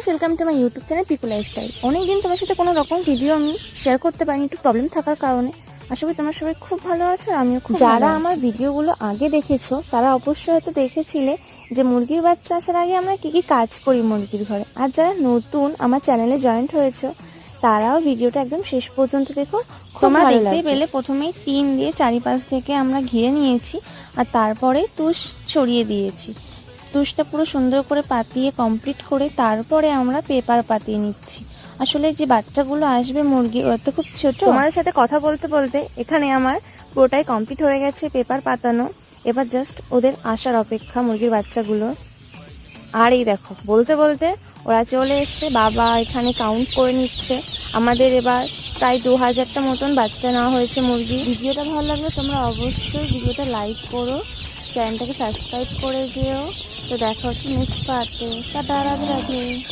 Guys, welcome to my YouTube channel Piku lifestyle. অনেকদিন তোমার সাথে কোনো রকম ভিডিও আমি শেয়ার করতে পারিনি, একটু প্রবলেম থাকার কারণে। আশা করি তোমরা সবাই খুব ভালো আছো আর আমিও খুব যারা ভালো আমার আছি। ভিডিওগুলো আগে দেখেছো তারা অবশ্যই হয়তো দেখেছিলে যে মুরগির বাচ্চা আসার আগে আমরা কি কি কাজ করি মুরগির ঘরে। আর যারা নতুন আমার চ্যানেলে জয়েন্ট হয়েছো তারাও ভিডিওটা একদম শেষ পর্যন্ত দেখো, খুব তোমরা ভালো দেখতেই লাগবে। পেলে প্রথমেই টিন দিয়ে চারিপাশ থেকে আমরা ঘিরে নিয়েছি আর তারপরে তুষ ছড়িয়ে দিয়েছি। তুষটা পুরো সুন্দর করে পাতিয়ে কমপ্লিট করে তারপরে আমরা পেপার পাতিয়ে নিচ্ছি। আসলে যে বাচ্চাগুলো আসবে মুরগি, ওরা তো খুব ছোট। তোমাদের সাথে কথা বলতে বলতে এখানে আমার পুরোটাই কমপ্লিট হয়ে গেছে পেপার পাতানো। এবার জাস্ট ওদের আসার অপেক্ষা মুরগির বাচ্চাগুলো। আর এই দেখো বলতে বলতে ওরা চলে এসছে, বাবা এখানে কাউন্ট করে নিচ্ছে। আমাদের এবার প্রায় 2000টা মতন বাচ্চা নেওয়া হয়েছে মুরগি। ভিডিওটা ভালো লাগলে তোমরা অবশ্যই ভিডিওটা লাইক করো, চ্যানেলটাকে সাবস্ক্রাইব করে যেও। তো দেখা হচ্ছে নেক্সট পার্টে। টাটা, রাধে রাধে।